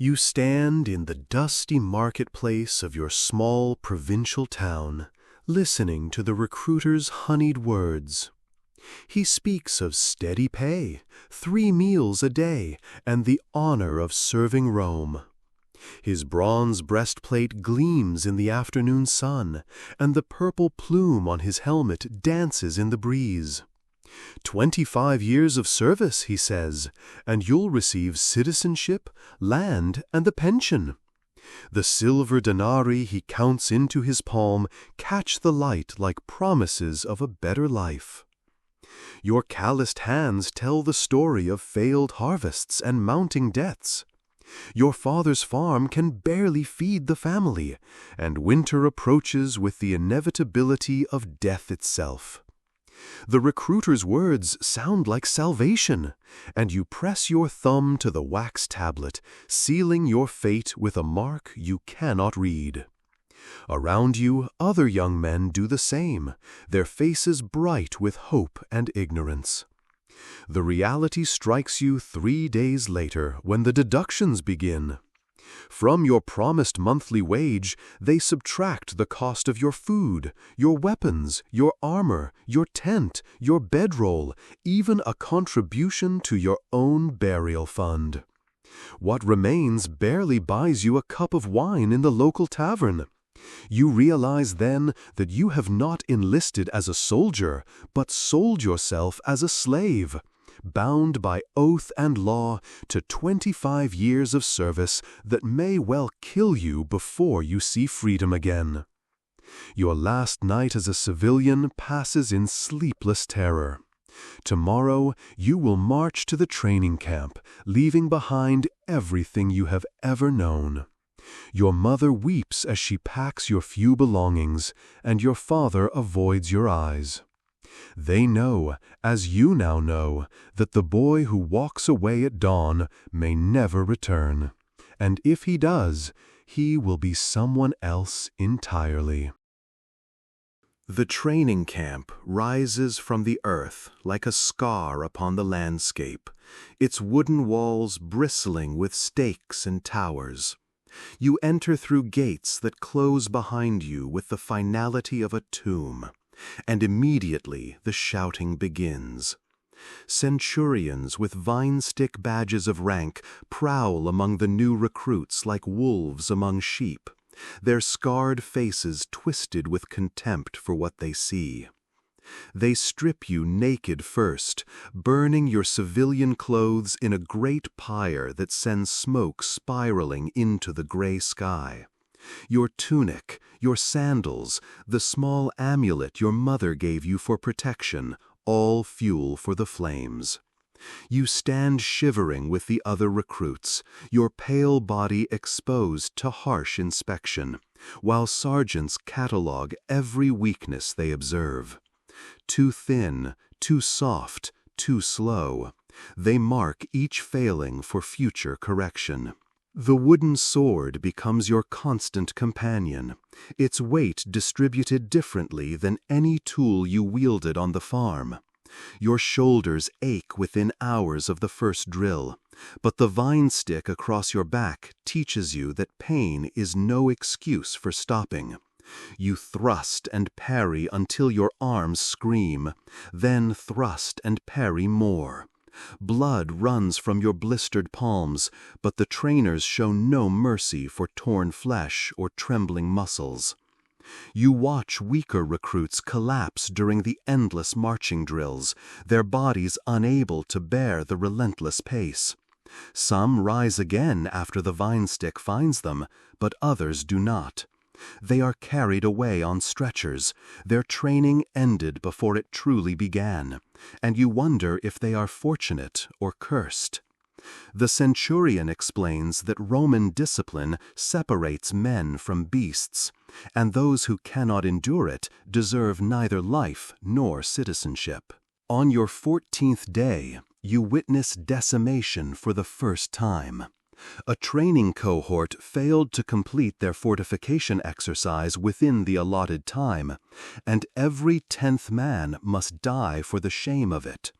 You stand in the dusty marketplace of your small provincial town, listening to the recruiter's honeyed words. He speaks of steady pay, 3 meals a day, and the honor of serving Rome. His bronze breastplate gleams in the afternoon sun, and the purple plume on his helmet dances in the breeze. 25 years of service, he says, and you'll receive citizenship, land, and the pension. The silver denarii he counts into his palm catch the light like promises of a better life. Your calloused hands tell the story of failed harvests and mounting debts. Your father's farm can barely feed the family, and winter approaches with the inevitability of death itself. The recruiter's words sound like salvation, and you press your thumb to the wax tablet, sealing your fate with a mark you cannot read. Around you, other young men do the same, their faces bright with hope and ignorance. The reality strikes you 3 days later when the deductions begin. From your promised monthly wage, they subtract the cost of your food, your weapons, your armor, your tent, your bedroll, even a contribution to your own burial fund. What remains barely buys you a cup of wine in the local tavern. You realize then that you have not enlisted as a soldier, but sold yourself as a slave, bound by oath and law to 25 years of service that may well kill you before you see freedom again. Your last night as a civilian passes in sleepless terror. Tomorrow you will march to the training camp, leaving behind everything you have ever known. Your mother weeps as she packs your few belongings, and your father avoids your eyes. They know, as you now know, that the boy who walks away at dawn may never return, and if he does, he will be someone else entirely. The training camp rises from the earth like a scar upon the landscape, its wooden walls bristling with stakes and towers. You enter through gates that close behind you with the finality of a tomb, and immediately the shouting begins. Centurions with vine-stick badges of rank prowl among the new recruits like wolves among sheep, their scarred faces twisted with contempt for what they see. They strip you naked first, burning your civilian clothes in a great pyre that sends smoke spiraling into the gray sky. Your tunic, your sandals, the small amulet your mother gave you for protection, all fuel for the flames. You stand shivering with the other recruits, your pale body exposed to harsh inspection, while sergeants catalogue every weakness they observe. Too thin, too soft, too slow, they mark each failing for future correction. The wooden sword becomes your constant companion, its weight distributed differently than any tool you wielded on the farm. Your shoulders ache within hours of the first drill, but the vine stick across your back teaches you that pain is no excuse for stopping. You thrust and parry until your arms scream, then thrust and parry more. Blood runs from your blistered palms, but the trainers show no mercy for torn flesh or trembling muscles. You watch weaker recruits collapse during the endless marching drills, their bodies unable to bear the relentless pace. Some rise again after the vine stick finds them, but others do not. They are carried away on stretchers, their training ended before it truly began, and you wonder if they are fortunate or cursed. The centurion explains that Roman discipline separates men from beasts, and those who cannot endure it deserve neither life nor citizenship. On your 14th day, you witness decimation for the first time. A training cohort failed to complete their fortification exercise within the allotted time, and every 10th man must die for the shame of it.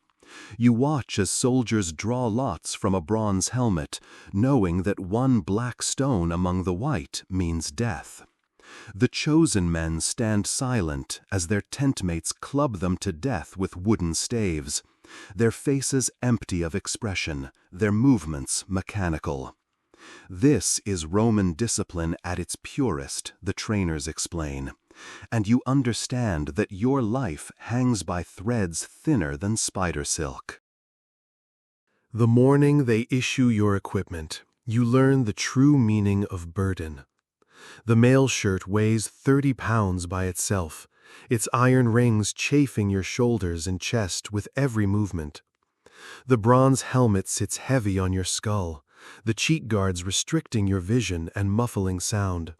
You watch as soldiers draw lots from a bronze helmet, knowing that one black stone among the white means death. The chosen men stand silent as their tentmates club them to death with wooden staves, their faces empty of expression, their movements mechanical. This is Roman discipline at its purest, the trainers explain, and you understand that your life hangs by threads thinner than spider silk. The morning they issue your equipment, you learn the true meaning of burden. The mail shirt weighs 30 pounds by itself, its iron rings chafing your shoulders and chest with every movement. The bronze helmet sits heavy on your skull, the cheek guards restricting your vision and muffling sound.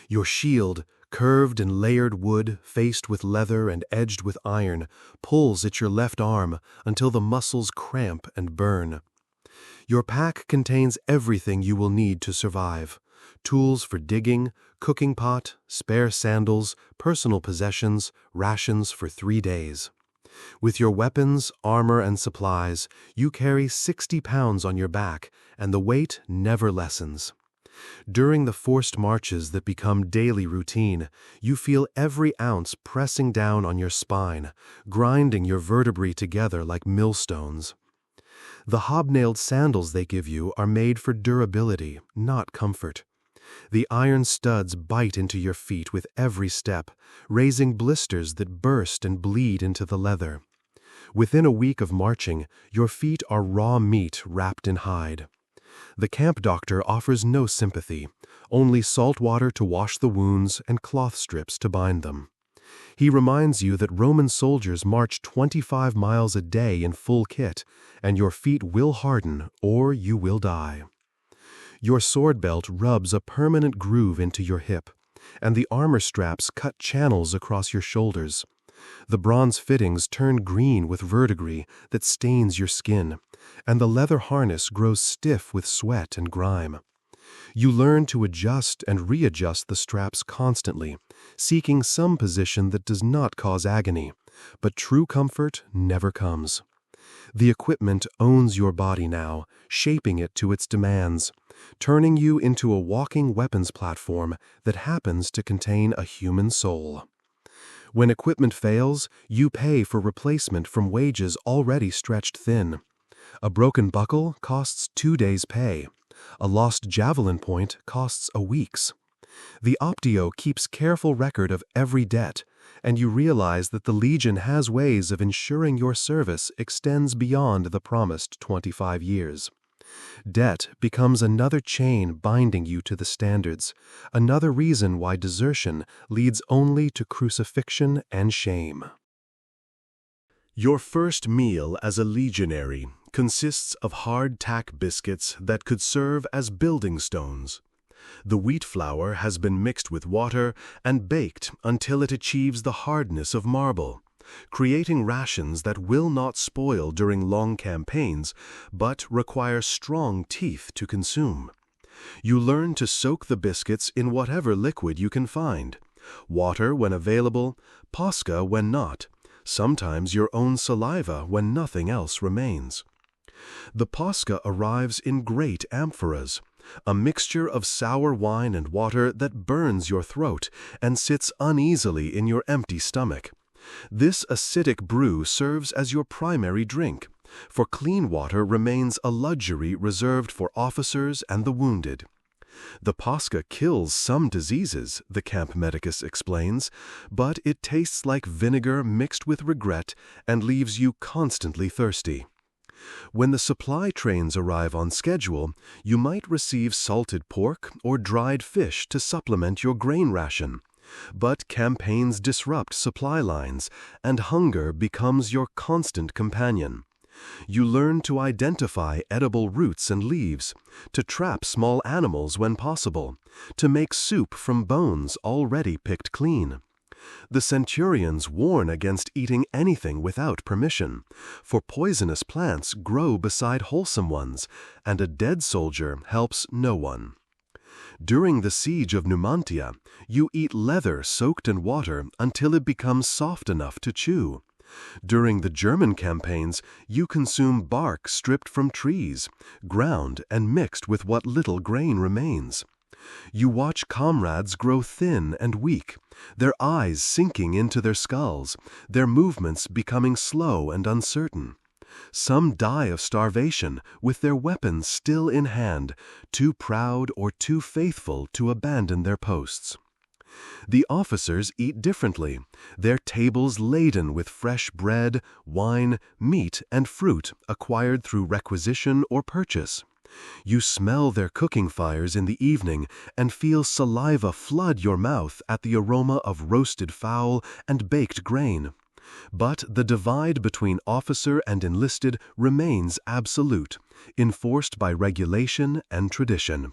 Your shield, curved and layered wood, faced with leather and edged with iron, pulls at your left arm until the muscles cramp and burn. Your pack contains everything you will need to survive: tools for digging, cooking pot, spare sandals, personal possessions, rations for 3 days. With your weapons, armor, and supplies, you carry 60 pounds on your back, and the weight never lessens. During the forced marches that become daily routine, you feel every ounce pressing down on your spine, grinding your vertebrae together like millstones. The hobnailed sandals they give you are made for durability, not comfort. The iron studs bite into your feet with every step, raising blisters that burst and bleed into the leather. Within a week of marching, your feet are raw meat wrapped in hide. The camp doctor offers no sympathy, only salt water to wash the wounds and cloth strips to bind them. He reminds you that Roman soldiers march 25 miles a day in full kit, and your feet will harden or you will die. Your sword belt rubs a permanent groove into your hip, and the armor straps cut channels across your shoulders. The bronze fittings turn green with verdigris that stains your skin, and the leather harness grows stiff with sweat and grime. You learn to adjust and readjust the straps constantly, seeking some position that does not cause agony, but true comfort never comes. The equipment owns your body now, shaping it to its demands, turning you into a walking weapons platform that happens to contain a human soul. When equipment fails, you pay for replacement from wages already stretched thin. A broken buckle costs 2 days' pay. A lost javelin point costs a week's. The Optio keeps careful record of every debt, and you realize that the Legion has ways of ensuring your service extends beyond the promised 25 years. Debt becomes another chain binding you to the standards, another reason why desertion leads only to crucifixion and shame. Your first meal as a legionary consists of hard-tack biscuits that could serve as building stones. The wheat flour has been mixed with water and baked until it achieves the hardness of marble, creating rations that will not spoil during long campaigns, but require strong teeth to consume. You learn to soak the biscuits in whatever liquid you can find: water when available, posca when not, sometimes your own saliva when nothing else remains. The posca arrives in great amphoras, a mixture of sour wine and water that burns your throat and sits uneasily in your empty stomach. This acidic brew serves as your primary drink, for clean water remains a luxury reserved for officers and the wounded. The posca kills some diseases, the camp medicus explains, but it tastes like vinegar mixed with regret and leaves you constantly thirsty. When the supply trains arrive on schedule, you might receive salted pork or dried fish to supplement your grain ration. But campaigns disrupt supply lines, and hunger becomes your constant companion. You learn to identify edible roots and leaves, to trap small animals when possible, to make soup from bones already picked clean. The centurions warn against eating anything without permission, for poisonous plants grow beside wholesome ones, and a dead soldier helps no one. During the siege of Numantia, you eat leather soaked in water until it becomes soft enough to chew. During the German campaigns, you consume bark stripped from trees, ground and mixed with what little grain remains. You watch comrades grow thin and weak, their eyes sinking into their skulls, their movements becoming slow and uncertain. Some die of starvation with their weapons still in hand, too proud or too faithful to abandon their posts. The officers eat differently, their tables laden with fresh bread, wine, meat, and fruit acquired through requisition or purchase. You smell their cooking fires in the evening and feel saliva flood your mouth at the aroma of roasted fowl and baked grain. But the divide between officer and enlisted remains absolute, enforced by regulation and tradition.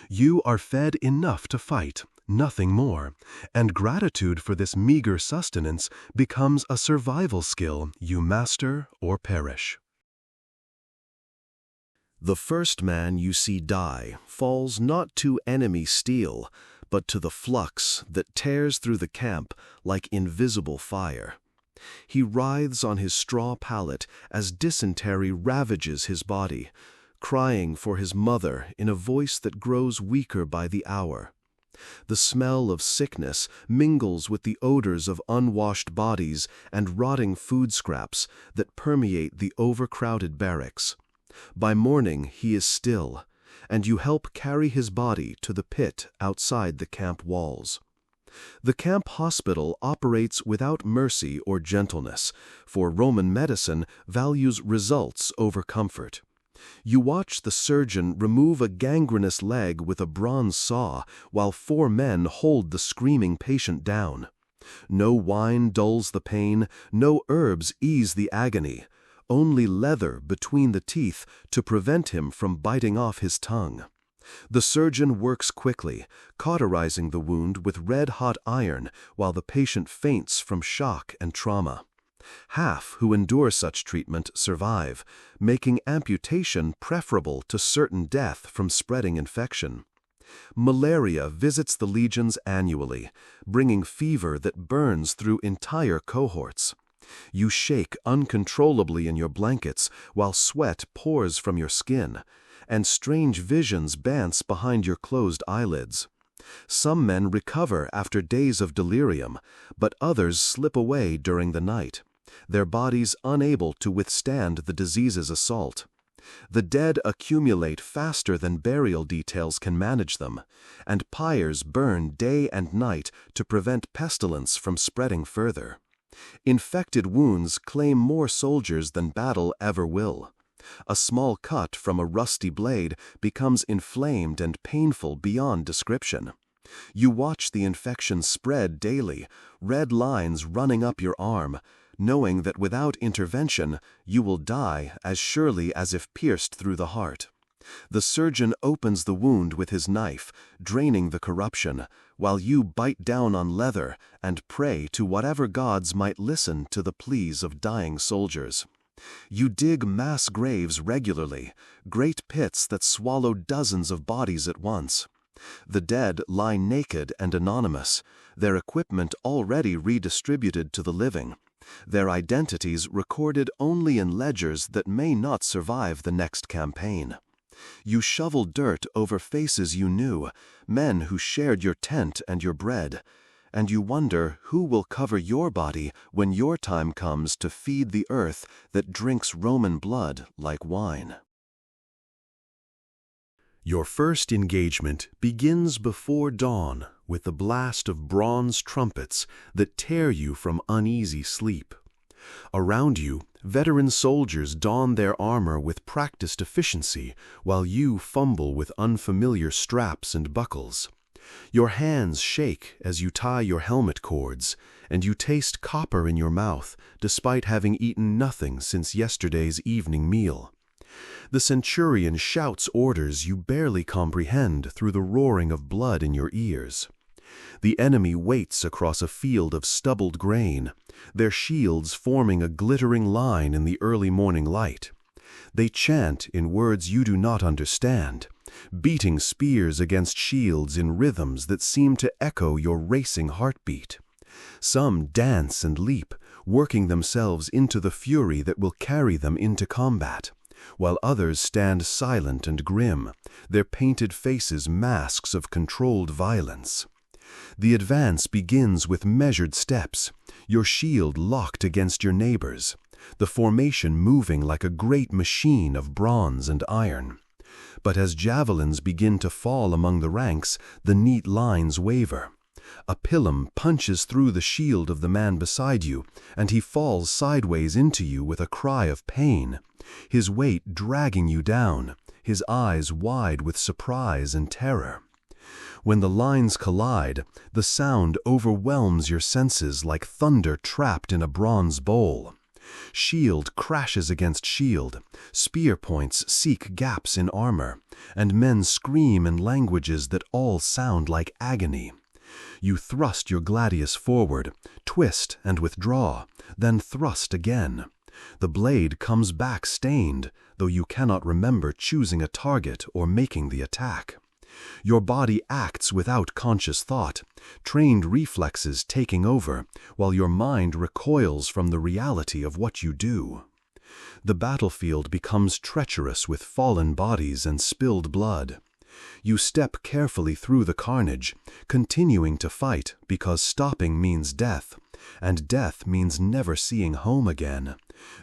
You are fed enough to fight, nothing more, and gratitude for this meager sustenance becomes a survival skill you master or perish. The first man you see die falls not to enemy steel, but to the flux that tears through the camp like invisible fire. He writhes on his straw pallet as dysentery ravages his body, crying for his mother in a voice that grows weaker by the hour. The smell of sickness mingles with the odors of unwashed bodies and rotting food scraps that permeate the overcrowded barracks. By morning he is still, and you help carry his body to the pit outside the camp walls. The camp hospital operates without mercy or gentleness, for Roman medicine values results over comfort. You watch the surgeon remove a gangrenous leg with a bronze saw while 4 men hold the screaming patient down. No wine dulls the pain, no herbs ease the agony, only leather between the teeth to prevent him from biting off his tongue. The surgeon works quickly, cauterizing the wound with red-hot iron while the patient faints from shock and trauma. Half who endure such treatment survive, making amputation preferable to certain death from spreading infection. Malaria visits the legions annually, bringing fever that burns through entire cohorts. You shake uncontrollably in your blankets while sweat pours from your skin, and strange visions dance behind your closed eyelids. Some men recover after days of delirium, but others slip away during the night, their bodies unable to withstand the disease's assault. The dead accumulate faster than burial details can manage them, and pyres burn day and night to prevent pestilence from spreading further. Infected wounds claim more soldiers than battle ever will. A small cut from a rusty blade becomes inflamed and painful beyond description. You watch the infection spread daily, red lines running up your arm, knowing that without intervention you will die as surely as if pierced through the heart. The surgeon opens the wound with his knife, draining the corruption, while you bite down on leather and pray to whatever gods might listen to the pleas of dying soldiers. You dig mass graves regularly, great pits that swallow dozens of bodies at once. The dead lie naked and anonymous, their equipment already redistributed to the living, their identities recorded only in ledgers that may not survive the next campaign. You shovel dirt over faces you knew, men who shared your tent and your bread, and you wonder who will cover your body when your time comes to feed the earth that drinks Roman blood like wine. Your first engagement begins before dawn with the blast of bronze trumpets that tear you from uneasy sleep. Around you, veteran soldiers don their armor with practiced efficiency while you fumble with unfamiliar straps and buckles. Your hands shake as you tie your helmet cords, and you taste copper in your mouth despite having eaten nothing since yesterday's evening meal. The centurion shouts orders you barely comprehend through the roaring of blood in your ears. The enemy waits across a field of stubbled grain, their shields forming a glittering line in the early morning light. They chant in words you do not understand, beating spears against shields in rhythms that seem to echo your racing heartbeat. Some dance and leap, working themselves into the fury that will carry them into combat, while others stand silent and grim, their painted faces masks of controlled violence. The advance begins with measured steps, your shield locked against your neighbor's, the formation moving like a great machine of bronze and iron. But as javelins begin to fall among the ranks, the neat lines waver. A pilum punches through the shield of the man beside you, and he falls sideways into you with a cry of pain, his weight dragging you down, his eyes wide with surprise and terror. When the lines collide, the sound overwhelms your senses like thunder trapped in a bronze bowl. Shield crashes against shield, spear points seek gaps in armor, and men scream in languages that all sound like agony. You thrust your gladius forward, twist and withdraw, then thrust again. The blade comes back stained, though you cannot remember choosing a target or making the attack. Your body acts without conscious thought, trained reflexes taking over, while your mind recoils from the reality of what you do. The battlefield becomes treacherous with fallen bodies and spilled blood. You step carefully through the carnage, continuing to fight because stopping means death, and death means never seeing home again,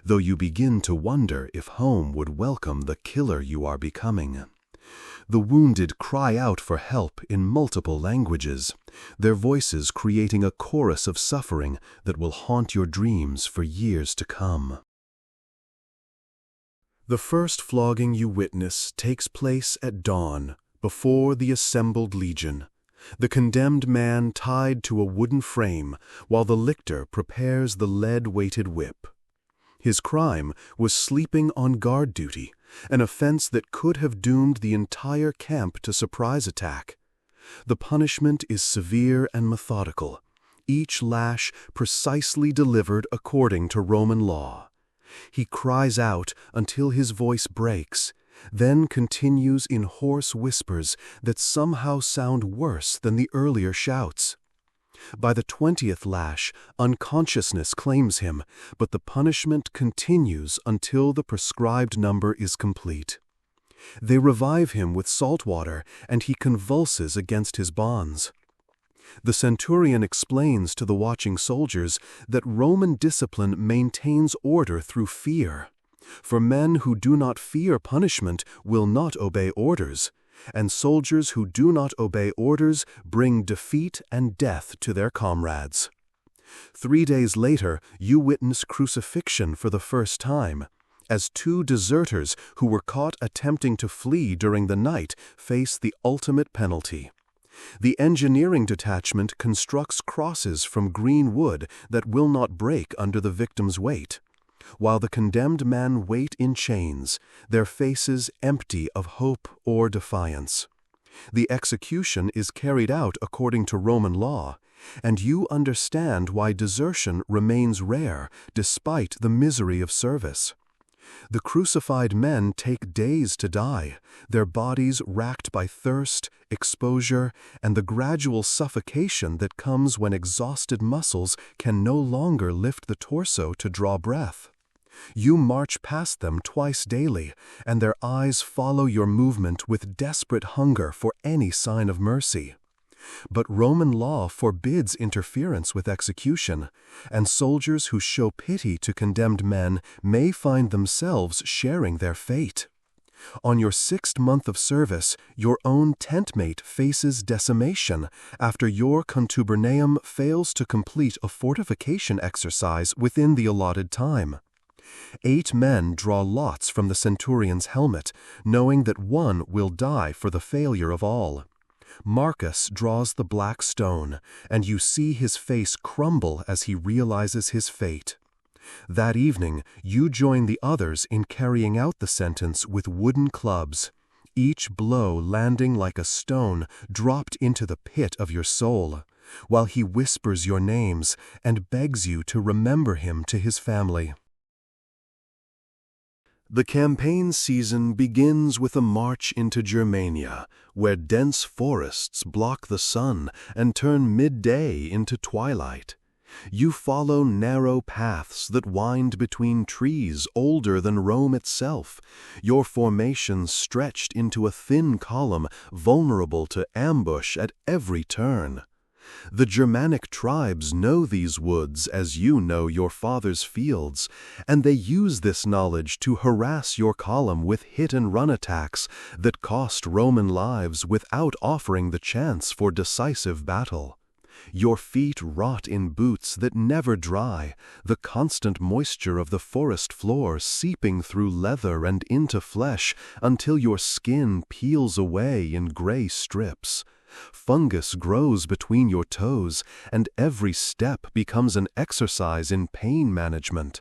though you begin to wonder if home would welcome the killer you are becoming. The wounded cry out for help in multiple languages, their voices creating a chorus of suffering that will haunt your dreams for years to come. The first flogging you witness takes place at dawn, before the assembled legion, the condemned man tied to a wooden frame while the lictor prepares the lead-weighted whip. His crime was sleeping on guard duty, an offense that could have doomed the entire camp to surprise attack. The punishment is severe and methodical, each lash precisely delivered according to Roman law. He cries out until his voice breaks, then continues in hoarse whispers that somehow sound worse than the earlier shouts. By the 20th lash, unconsciousness claims him, but the punishment continues until the prescribed number is complete. They revive him with salt water, and he convulses against his bonds. The centurion explains to the watching soldiers that Roman discipline maintains order through fear. For men who do not fear punishment will not obey orders, and soldiers who do not obey orders bring defeat and death to their comrades. 3 days later, you witness crucifixion for the first time, as 2 deserters who were caught attempting to flee during the night face the ultimate penalty. The engineering detachment constructs crosses from green wood that will not break under the victim's weight, while the condemned men wait in chains, their faces empty of hope or defiance. The execution is carried out according to Roman law, and you understand why desertion remains rare despite the misery of service. The crucified men take days to die, their bodies racked by thirst, exposure, and the gradual suffocation that comes when exhausted muscles can no longer lift the torso to draw breath. You march past them twice daily, and their eyes follow your movement with desperate hunger for any sign of mercy. But Roman law forbids interference with execution, and soldiers who show pity to condemned men may find themselves sharing their fate. On your 6th month of service, your own tentmate faces decimation after your contuberneum fails to complete a fortification exercise within the allotted time. 8 men draw lots from the centurion's helmet, knowing that one will die for the failure of all. Marcus draws the black stone, and you see his face crumble as he realizes his fate. That evening, you join the others in carrying out the sentence with wooden clubs, each blow landing like a stone dropped into the pit of your soul, while he whispers your names and begs you to remember him to his family. The campaign season begins with a march into Germania, where dense forests block the sun and turn midday into twilight. You follow narrow paths that wind between trees older than Rome itself, your formation stretched into a thin column vulnerable to ambush at every turn. The Germanic tribes know these woods as you know your father's fields, and they use this knowledge to harass your column with hit-and-run attacks that cost Roman lives without offering the chance for decisive battle. Your feet rot in boots that never dry, the constant moisture of the forest floor seeping through leather and into flesh until your skin peels away in gray strips. Fungus grows between your toes, and every step becomes an exercise in pain management.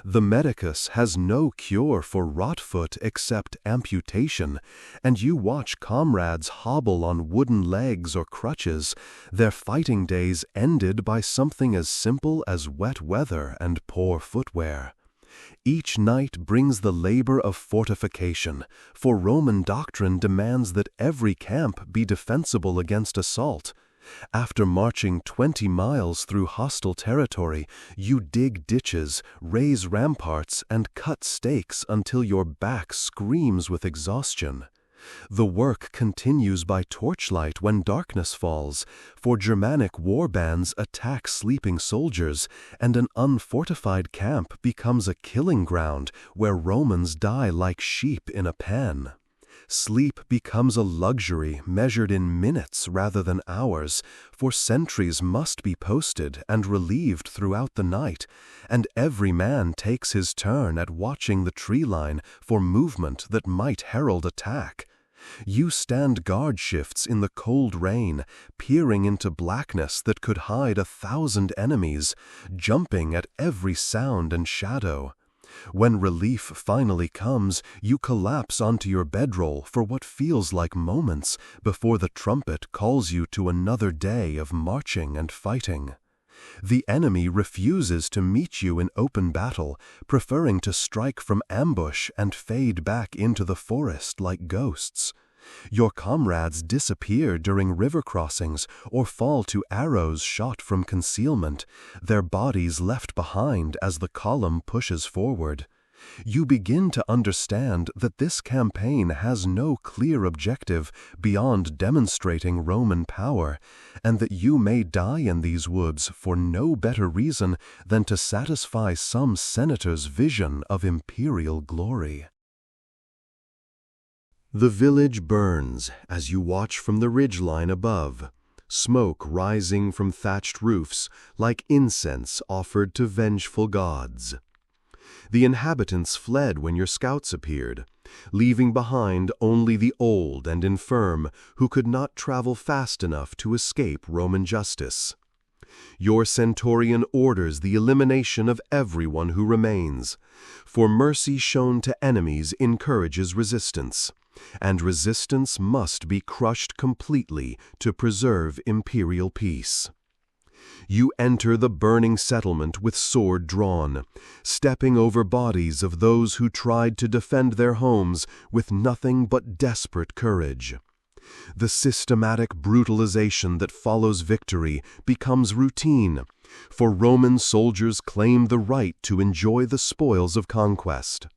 The medicus has no cure for rotfoot except amputation, and you watch comrades hobble on wooden legs or crutches, their fighting days ended by something as simple as wet weather and poor footwear. Each night brings the labor of fortification, for Roman doctrine demands that every camp be defensible against assault. After marching 20 miles through hostile territory, you dig ditches, raise ramparts, and cut stakes until your back screams with exhaustion. The work continues by torchlight when darkness falls, for Germanic war bands attack sleeping soldiers, and an unfortified camp becomes a killing ground where Romans die like sheep in a pen. Sleep becomes a luxury measured in minutes rather than hours, for sentries must be posted and relieved throughout the night, and every man takes his turn at watching the tree line for movement that might herald attack. You stand guard shifts in the cold rain, peering into blackness that could hide 1,000 enemies, jumping at every sound and shadow. When relief finally comes, you collapse onto your bedroll for what feels like moments before the trumpet calls you to another day of marching and fighting. The enemy refuses to meet you in open battle, preferring to strike from ambush and fade back into the forest like ghosts. Your comrades disappear during river crossings or fall to arrows shot from concealment, their bodies left behind as the column pushes forward. You begin to understand that this campaign has no clear objective beyond demonstrating Roman power, and that you may die in these woods for no better reason than to satisfy some senator's vision of imperial glory. The village burns as you watch from the ridgeline above, smoke rising from thatched roofs like incense offered to vengeful gods. The inhabitants fled when your scouts appeared, leaving behind only the old and infirm who could not travel fast enough to escape Roman justice. Your centurion orders the elimination of everyone who remains, for mercy shown to enemies encourages resistance, and resistance must be crushed completely to preserve imperial peace. You enter the burning settlement with sword drawn, stepping over bodies of those who tried to defend their homes with nothing but desperate courage. The systematic brutalization that follows victory becomes routine, for Roman soldiers claim the right to enjoy the spoils of conquest.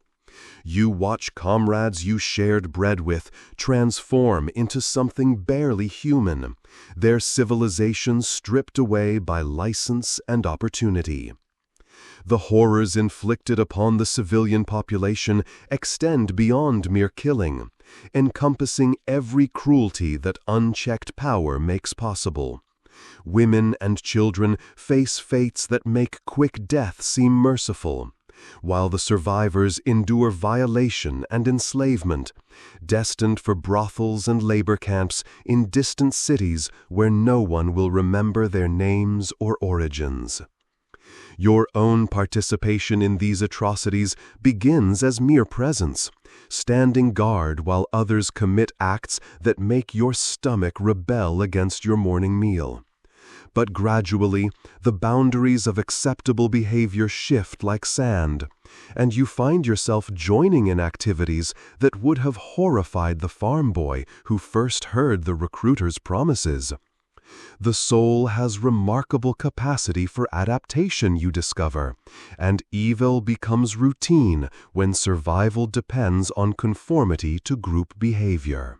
You watch comrades you shared bread with transform into something barely human, their civilization stripped away by license and opportunity. The horrors inflicted upon the civilian population extend beyond mere killing, encompassing every cruelty that unchecked power makes possible. Women and children face fates that make quick death seem merciful, while the survivors endure violation and enslavement, destined for brothels and labor camps in distant cities where no one will remember their names or origins. Your own participation in these atrocities begins as mere presence, standing guard while others commit acts that make your stomach rebel against your morning meal. But gradually, the boundaries of acceptable behavior shift like sand, and you find yourself joining in activities that would have horrified the farm boy who first heard the recruiter's promises. The soul has remarkable capacity for adaptation, you discover, and evil becomes routine when survival depends on conformity to group behavior.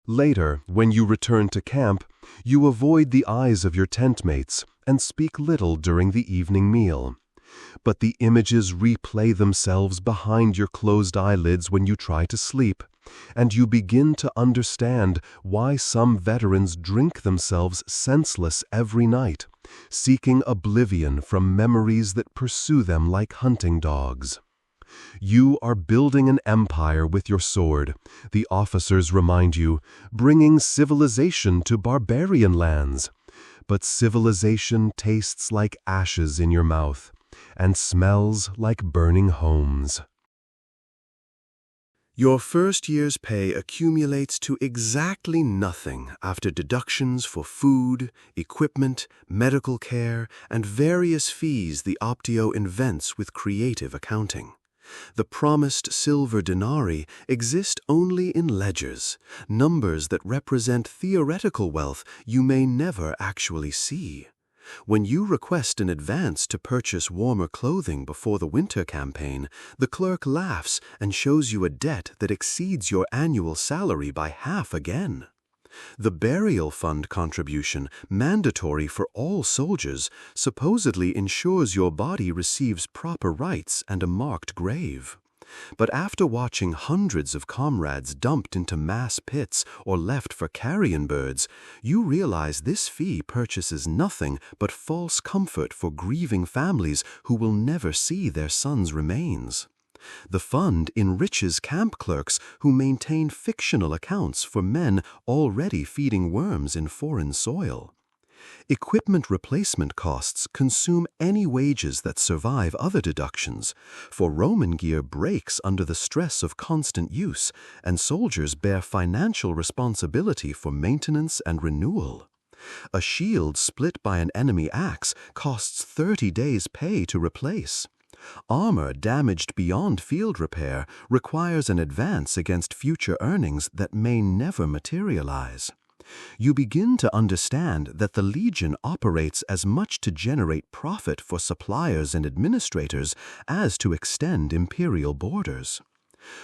Later, when you return to camp, you avoid the eyes of your tent mates and speak little during the evening meal. But the images replay themselves behind your closed eyelids when you try to sleep, and you begin to understand why some veterans drink themselves senseless every night, seeking oblivion from memories that pursue them like hunting dogs. You are building an empire with your sword, the officers remind you, bringing civilization to barbarian lands. But civilization tastes like ashes in your mouth and smells like burning homes. Your first year's pay accumulates to exactly nothing after deductions for food, equipment, medical care, and various fees the Optio invents with creative accounting. The promised silver denarii exist only in ledgers, numbers that represent theoretical wealth you may never actually see. When you request an advance to purchase warmer clothing before the winter campaign, the clerk laughs and shows you a debt that exceeds your annual salary by half again. The burial fund contribution, mandatory for all soldiers, supposedly ensures your body receives proper rites and a marked grave. But after watching hundreds of comrades dumped into mass pits or left for carrion birds, you realize this fee purchases nothing but false comfort for grieving families who will never see their sons' remains. The fund enriches camp clerks who maintain fictional accounts for men already feeding worms in foreign soil. Equipment replacement costs consume any wages that survive other deductions, for Roman gear breaks under the stress of constant use, and soldiers bear financial responsibility for maintenance and renewal. A shield split by an enemy axe costs 30 days' pay to replace. Armor damaged beyond field repair requires an advance against future earnings that may never materialize. You begin to understand that the Legion operates as much to generate profit for suppliers and administrators as to extend imperial borders.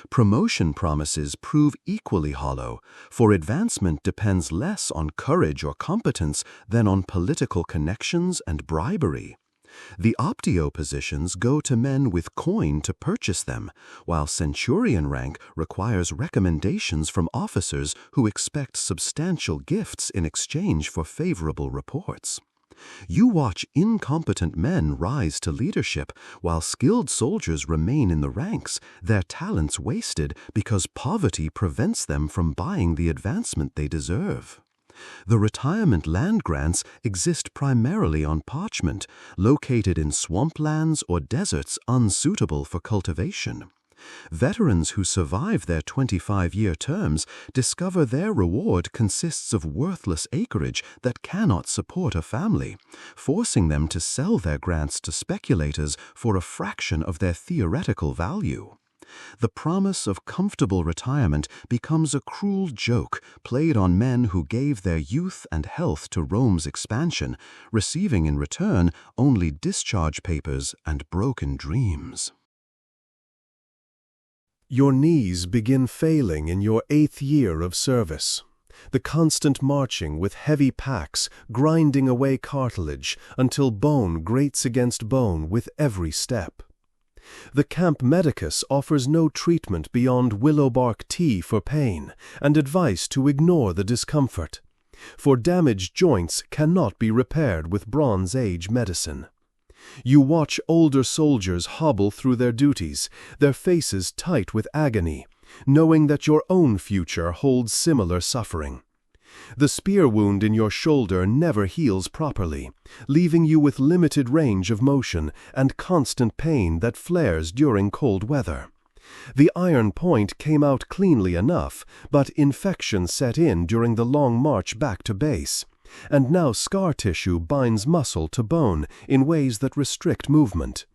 Promotion promises prove equally hollow, for advancement depends less on courage or competence than on political connections and bribery. The Optio positions go to men with coin to purchase them, while centurion rank requires recommendations from officers who expect substantial gifts in exchange for favorable reports. You watch incompetent men rise to leadership, while skilled soldiers remain in the ranks, their talents wasted because poverty prevents them from buying the advancement they deserve. The retirement land grants exist primarily on parchment, located in swamplands or deserts unsuitable for cultivation. Veterans who survive their 25-year terms discover their reward consists of worthless acreage that cannot support a family, forcing them to sell their grants to speculators for a fraction of their theoretical value. The promise of comfortable retirement becomes a cruel joke played on men who gave their youth and health to Rome's expansion, receiving in return only discharge papers and broken dreams. Your knees begin failing in your 8th year of service. The constant marching with heavy packs, grinding away cartilage until bone grates against bone with every step. The camp medicus offers no treatment beyond willow bark tea for pain and advice to ignore the discomfort, for damaged joints cannot be repaired with Bronze Age medicine. You watch older soldiers hobble through their duties, their faces tight with agony, knowing that your own future holds similar suffering. The spear wound in your shoulder never heals properly, leaving you with limited range of motion and constant pain that flares during cold weather. The iron point came out cleanly enough, but infection set in during the long march back to base, and now scar tissue binds muscle to bone in ways that restrict movement.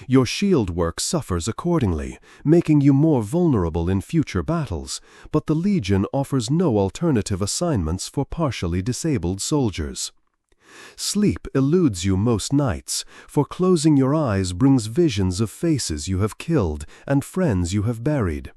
Your shield work suffers accordingly, making you more vulnerable in future battles, but the Legion offers no alternative assignments for partially disabled soldiers. Sleep eludes you most nights, for closing your eyes brings visions of faces you have killed and friends you have buried.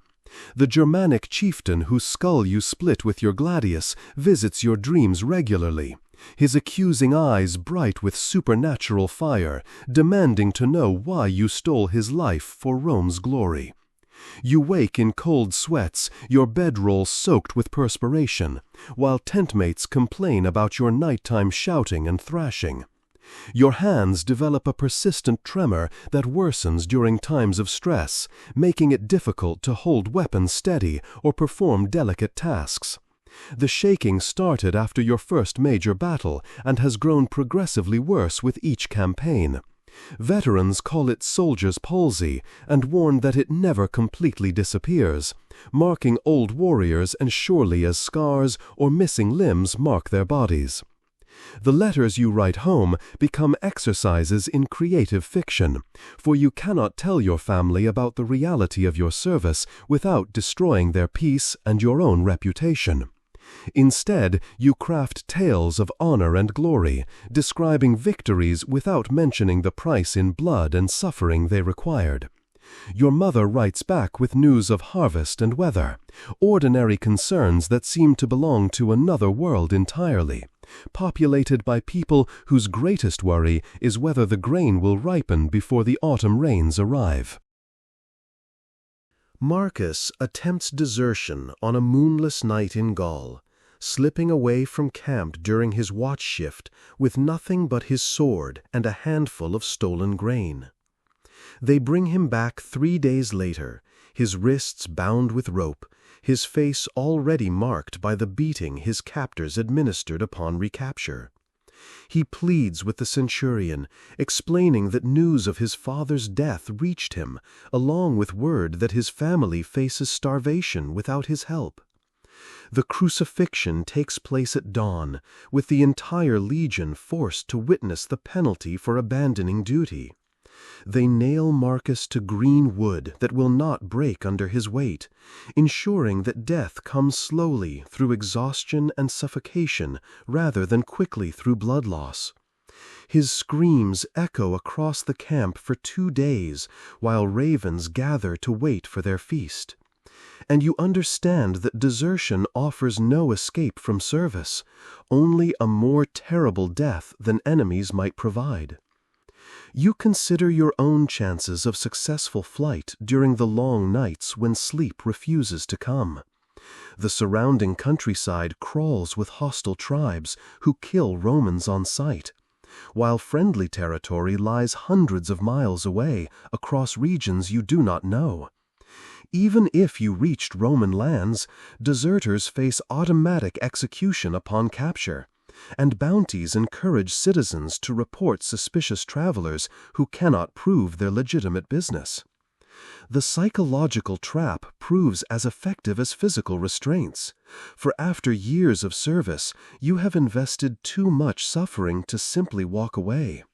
The Germanic chieftain whose skull you split with your gladius visits your dreams regularly, his accusing eyes bright with supernatural fire, demanding to know why you stole his life for Rome's glory. You wake in cold sweats, your bedroll soaked with perspiration, while tentmates complain about your nighttime shouting and thrashing. Your hands develop a persistent tremor that worsens during times of stress, making it difficult to hold weapons steady or perform delicate tasks. The shaking started after your first major battle and has grown progressively worse with each campaign. Veterans call it soldier's palsy and warn that it never completely disappears, marking old warriors as surely as scars or missing limbs mark their bodies. The letters you write home become exercises in creative fiction, for you cannot tell your family about the reality of your service without destroying their peace and your own reputation. Instead, you craft tales of honor and glory, describing victories without mentioning the price in blood and suffering they required. Your mother writes back with news of harvest and weather, ordinary concerns that seem to belong to another world entirely, populated by people whose greatest worry is whether the grain will ripen before the autumn rains arrive. Marcus attempts desertion on a moonless night in Gaul, slipping away from camp during his watch shift with nothing but his sword and a handful of stolen grain. They bring him back 3 days later, his wrists bound with rope, his face already marked by the beating his captors administered upon recapture. He pleads with the centurion, explaining that news of his father's death reached him, along with word that his family faces starvation without his help. The crucifixion takes place at dawn, with the entire legion forced to witness the penalty for abandoning duty. They nail Marcus to green wood that will not break under his weight, ensuring that death comes slowly through exhaustion and suffocation rather than quickly through blood loss. His screams echo across the camp for 2 days, while ravens gather to wait for their feast. And you understand that desertion offers no escape from service, only a more terrible death than enemies might provide. You consider your own chances of successful flight during the long nights when sleep refuses to come. The surrounding countryside crawls with hostile tribes who kill Romans on sight, while friendly territory lies hundreds of miles away across regions you do not know. Even if you reached Roman lands, deserters face automatic execution upon capture, and bounties encourage citizens to report suspicious travelers who cannot prove their legitimate business. The psychological trap proves as effective as physical restraints, for after years of service, you have invested too much suffering to simply walk away.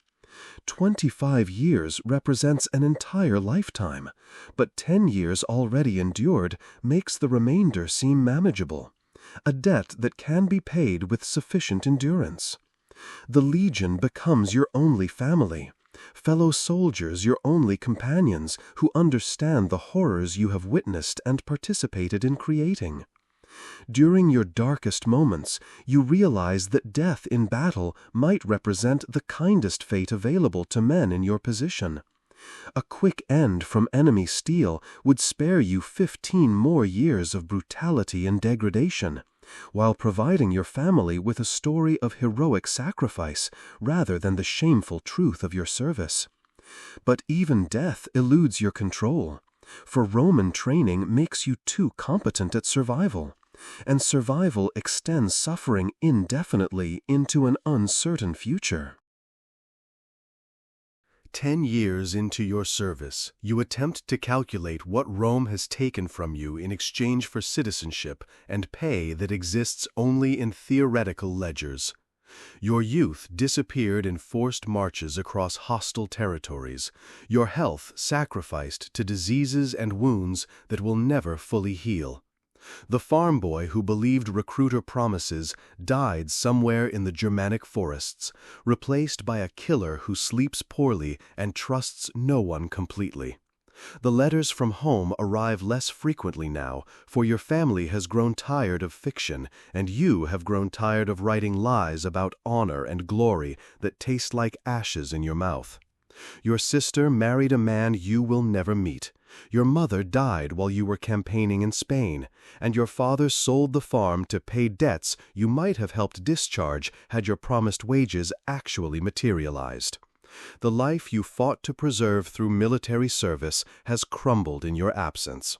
25 years represents an entire lifetime, but 10 years already endured makes the remainder seem manageable, a debt that can be paid with sufficient endurance. The Legion becomes your only family, fellow soldiers your only companions who understand the horrors you have witnessed and participated in creating. During your darkest moments, you realize that death in battle might represent the kindest fate available to men in your position. A quick end from enemy steel would spare you 15 more years of brutality and degradation, while providing your family with a story of heroic sacrifice rather than the shameful truth of your service. But even death eludes your control, for Roman training makes you too competent at survival, and survival extends suffering indefinitely into an uncertain future. 10 years into your service, you attempt to calculate what Rome has taken from you in exchange for citizenship and pay that exists only in theoretical ledgers. Your youth disappeared in forced marches across hostile territories, your health sacrificed to diseases and wounds that will never fully heal. The farm boy who believed recruiter promises died somewhere in the Germanic forests, replaced by a killer who sleeps poorly and trusts no one completely. The letters from home arrive less frequently now, for your family has grown tired of fiction, and you have grown tired of writing lies about honor and glory that taste like ashes in your mouth. Your sister married a man you will never meet. Your mother died while you were campaigning in Spain, and your father sold the farm to pay debts you might have helped discharge had your promised wages actually materialized. The life you fought to preserve through military service has crumbled in your absence.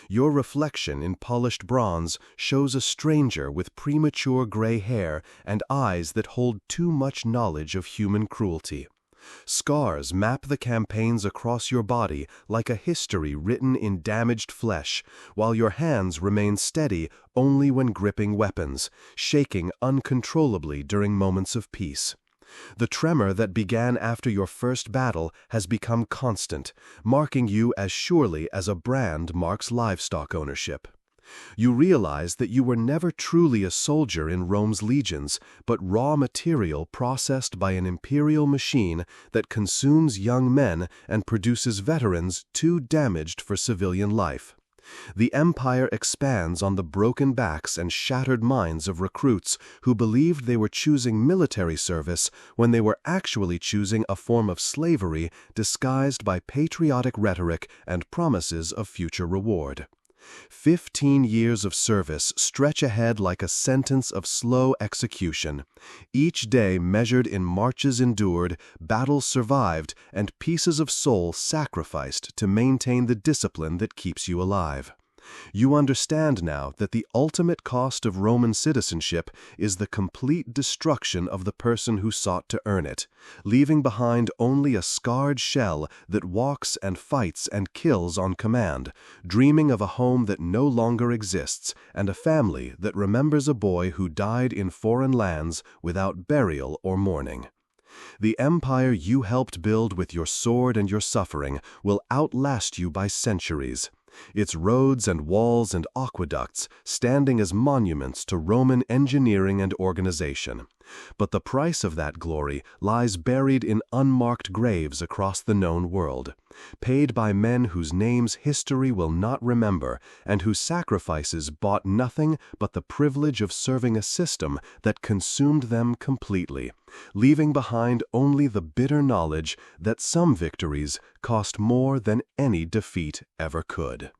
Your reflection in polished bronze shows a stranger with premature gray hair and eyes that hold too much knowledge of human cruelty. Scars map the campaigns across your body like a history written in damaged flesh, while your hands remain steady only when gripping weapons, shaking uncontrollably during moments of peace. The tremor that began after your first battle has become constant, marking you as surely as a brand marks livestock ownership. You realize that you were never truly a soldier in Rome's legions, but raw material processed by an imperial machine that consumes young men and produces veterans too damaged for civilian life. The empire expands on the broken backs and shattered minds of recruits who believed they were choosing military service when they were actually choosing a form of slavery disguised by patriotic rhetoric and promises of future reward. 15 years of service stretch ahead like a sentence of slow execution, each day measured in marches endured, battles survived, and pieces of soul sacrificed to maintain the discipline that keeps you alive. You understand now that the ultimate cost of Roman citizenship is the complete destruction of the person who sought to earn it, leaving behind only a scarred shell that walks and fights and kills on command, dreaming of a home that no longer exists and a family that remembers a boy who died in foreign lands without burial or mourning. The empire you helped build with your sword and your suffering will outlast you by centuries. Its roads and walls and aqueducts standing as monuments to Roman engineering and organization. But the price of that glory lies buried in unmarked graves across the known world, paid by men whose names history will not remember and whose sacrifices bought nothing but the privilege of serving a system that consumed them completely, leaving behind only the bitter knowledge that some victories cost more than any defeat ever could.